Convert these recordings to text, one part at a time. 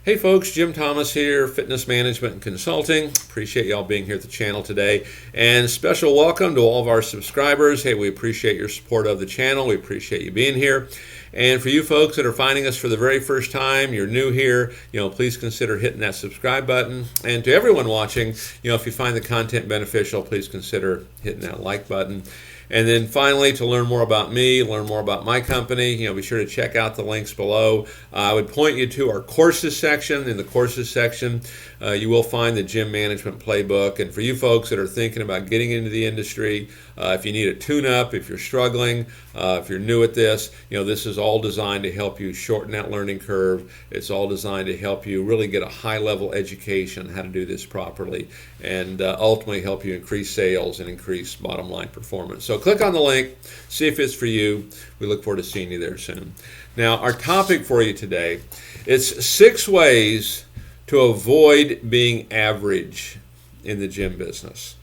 Hey folks, Jim Thomas here, Fitness Management and Consulting. Appreciate y'all being here at the channel today. And special welcome to all of our subscribers. Hey, we appreciate your support of the channel. We appreciate you being here. And for you folks that are finding us for the very first time, you're new here, please consider hitting that subscribe button. And to everyone watching, if you find the content beneficial, please consider hitting that like button. And then finally, to learn more about me, learn more about my company, be sure to check out the links below. I would point you to our courses section. In the courses section, you will find the gym management playbook. And for you folks that are thinking about getting into the industry, if you need a tune-up, if you're struggling, if you're new at this, this is all designed to help you shorten that learning curve. It's all designed to help you really get a high-level education on how to do this properly and ultimately help you increase sales and increase bottom-line performance. So click on the link, see if it's for you. We look forward to seeing you there soon. Now, our topic for you today is 6 ways to avoid being average in the gym business.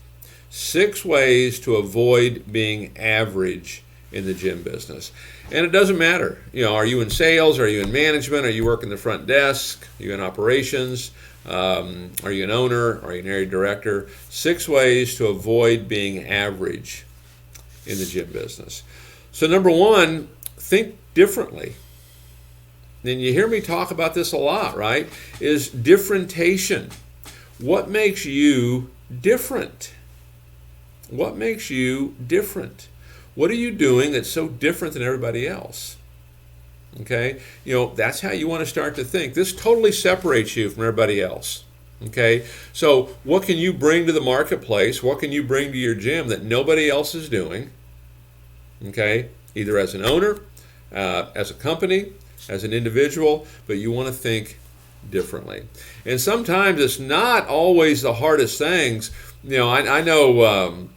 6 ways to avoid being average in the gym business. And it doesn't matter. Are you in sales? Are you in management? Are you working the front desk? Are you in operations? Are you an owner? Are you an area director? 6 ways to avoid being average in the gym business. So number 1, think differently. And you hear me talk about this a lot, right? Is differentiation. What makes you different? What makes you different? What are you doing that's so different than everybody else? Okay, that's how you want to start to think. This totally separates you from everybody else. Okay, so what can you bring to the marketplace? What can you bring to your gym that nobody else is doing? Okay, either as an owner, as a company, as an individual, but you want to think differently. And sometimes it's not always the hardest things. I know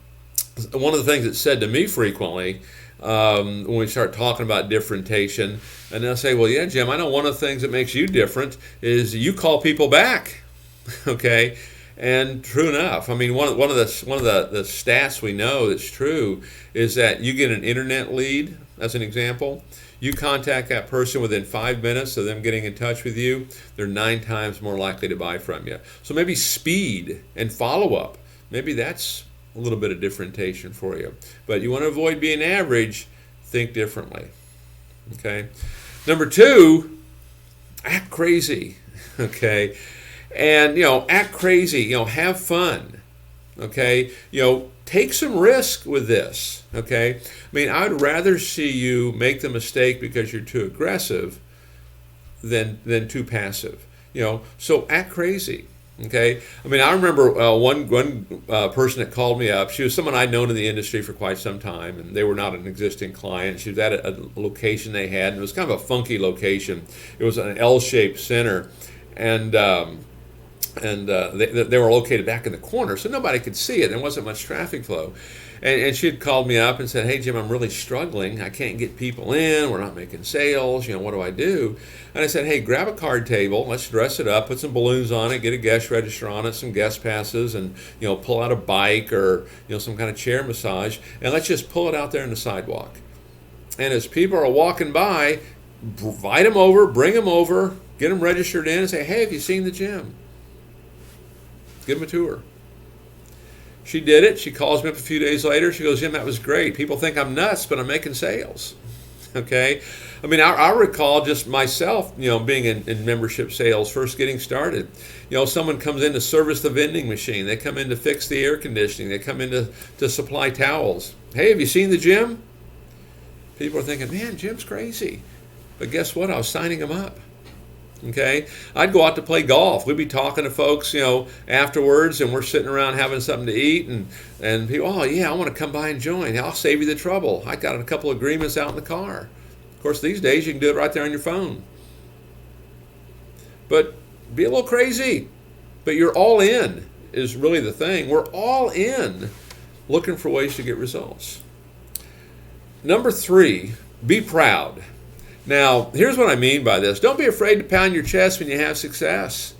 one of the things that's said to me frequently when we start talking about differentiation, and they'll say, well, yeah, Jim, I know one of the things that makes you different is you call people back. Okay, and true enough. I mean, one of the stats we know that's true is that you get an internet lead, as an example. You contact that person within 5 minutes of them getting in touch with you, they're 9 times more likely to buy from you. So maybe speed and follow-up, maybe that's a little bit of differentiation for you. But you want to avoid being average, think differently. Okay. Number 2, act crazy. Okay. And, act crazy, have fun. Okay. Take some risk with this. Okay. I mean, I'd rather see you make the mistake because you're too aggressive than too passive. So act crazy. Okay. I mean, I remember one person that called me up. She was someone I'd known in the industry for quite some time, and they were not an existing client. She was at a location they had, and it was kind of a funky location. It was an L-shaped center, and they were located back in the corner, so nobody could see it. There wasn't much traffic flow. And she had called me up and said, hey, Jim, I'm really struggling. I can't get people in. We're not making sales. What do I do? And I said, hey, grab a card table. Let's dress it up, put some balloons on it, get a guest register on it, some guest passes, and, pull out a bike or, some kind of chair massage, and let's just pull it out there on the sidewalk. And as people are walking by, invite them over, bring them over, get them registered in, and say, hey, have you seen the gym? Give them a tour. She did it. She calls me up a few days later. She goes, Jim, that was great. People think I'm nuts, but I'm making sales. Okay. I mean, I recall just myself, being in membership sales, first getting started. Someone comes in to service the vending machine. They come in to fix the air conditioning. They come in to supply towels. Hey, have you seen the gym? People are thinking, man, Jim's crazy. But guess what? I was signing them up. Okay, I'd go out to play golf. We'd be talking to folks, afterwards, and we're sitting around having something to eat, and people, oh yeah, I want to come by and join. I'll save you the trouble. I got a couple of agreements out in the car. Of course, these days you can do it right there on your phone. But be a little crazy. But you're all in is really the thing. We're all in looking for ways to get results. Number 3, be proud. Now, here's what I mean by this. Don't be afraid to pound your chest when you have success.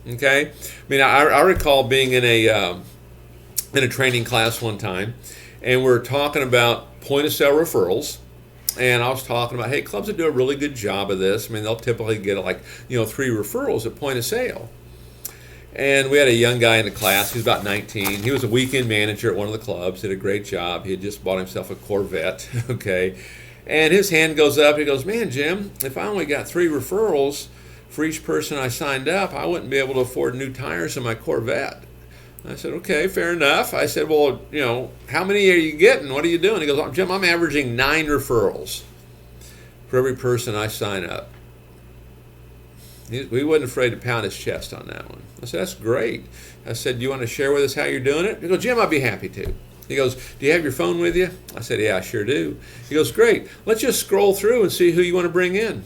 Okay? I mean, I recall being in a training class one time, and we're talking about point-of-sale referrals, and I was talking about, hey, clubs that do a really good job of this, I mean, they'll typically get like, 3 referrals at point of sale. And we had a young guy in the class. He was about 19. He was a weekend manager at one of the clubs. Did a great job. He had just bought himself a Corvette. Okay, and his hand goes up. He goes, "Man, Jim, if I only got 3 referrals for each person I signed up, I wouldn't be able to afford new tires in my Corvette." I said, "Okay, fair enough." I said, "Well, how many are you getting? What are you doing?" He goes, "Jim, I'm averaging 9 referrals for every person I sign up." We wasn't afraid to pound his chest on that one. I said, "That's great." I said, "Do you want to share with us how you're doing it?" He goes, "Jim, I'd be happy to." He goes, "Do you have your phone with you?" I said, "Yeah, I sure do." He goes, "Great. Let's just scroll through and see who you want to bring in."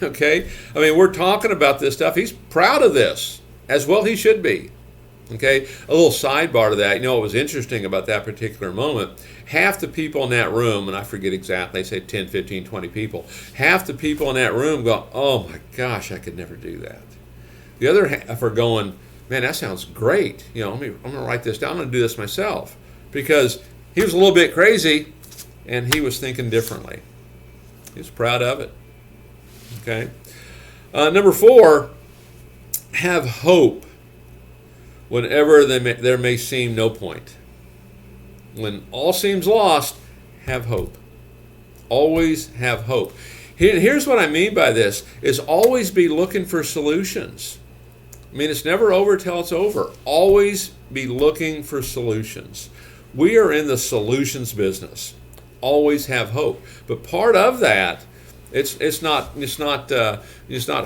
Okay? I mean, we're talking about this stuff. He's proud of this, as well he should be. Okay? A little sidebar to that. What was interesting about that particular moment, half the people in that room, and I forget exactly, they say 10, 15, 20 people, half the people in that room go, "Oh my gosh, I could never do that." The other half are going, "Man, that sounds great. I'm going to write this down. I'm going to do this myself." Because he was a little bit crazy, and he was thinking differently. He was proud of it. Okay? Number 4, have hope whenever there may seem no point. When all seems lost, have hope. Always have hope. Here's what I mean by this, is always be looking for solutions. I mean, it's never over till it's over. Always be looking for solutions. We are in the solutions business. Always have hope. But part of that, it's not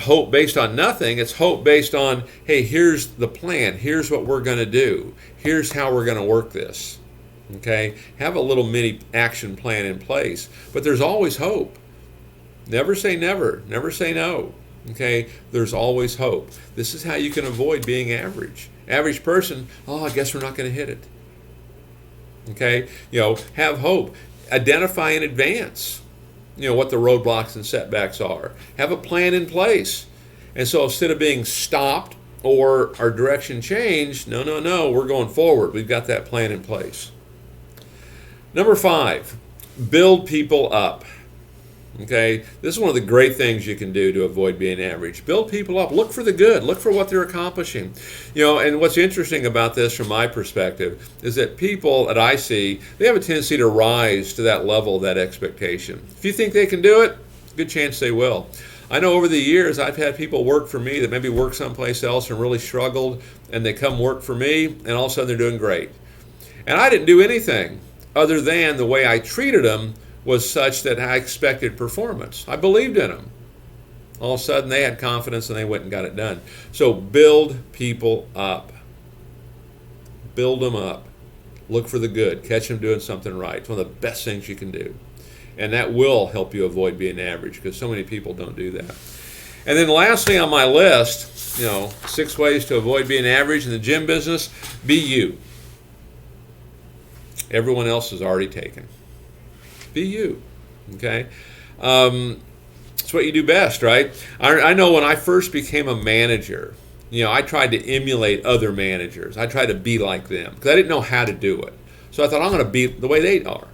hope based on nothing. It's hope based on, hey, here's the plan. Here's what we're going to do. Here's how we're going to work this. Okay? Have a little mini action plan in place. But there's always hope. Never say never. Never say no. Okay? There's always hope. This is how you can avoid being average. Average person, I guess we're not going to hit it. Okay? Have hope. Identify in advance, what the roadblocks and setbacks are. Have a plan in place. And so instead of being stopped or our direction changed, no, we're going forward. We've got that plan in place. Number 5, build people up. Okay, this is one of the great things you can do to avoid being average. Build people up. Look for the good. Look for what they're accomplishing. And what's interesting about this from my perspective is that people that I see, they have a tendency to rise to that level, that expectation. If you think they can do it, good chance they will. I know over the years I've had people work for me that maybe work someplace else and really struggled, and they come work for me, and all of a sudden they're doing great. And I didn't do anything other than the way I treated them was such that I expected performance. I believed in them. All of a sudden they had confidence and they went and got it done. So build people up. Build them up. Look for the good. Catch them doing something right. It's one of the best things you can do. And that will help you avoid being average, because so many people don't do that. And then lastly on my list, 6 ways to avoid being average in the gym business, be you. Everyone else is already taken. Be you. Okay? It's what you do best, right? I know when I first became a manager, I tried to emulate other managers. I tried to be like them because I didn't know how to do it. So I thought, I'm going to be the way they are.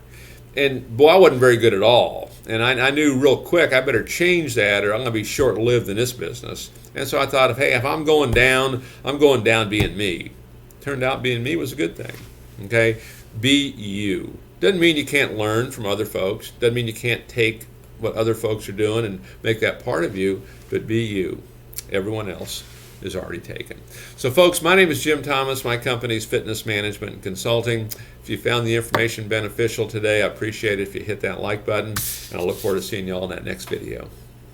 And boy, I wasn't very good at all. And I knew real quick I better change that, or I'm going to be short-lived in this business. And so I thought, if I'm going down being me. Turned out being me was a good thing. Okay? Be you. Doesn't mean you can't learn from other folks. Doesn't mean you can't take what other folks are doing and make that part of you, but be you. Everyone else is already taken. So folks, my name is Jim Thomas. My company is Fitness Management and Consulting. If you found the information beneficial today, I appreciate it if you hit that like button, and I look forward to seeing you all in that next video.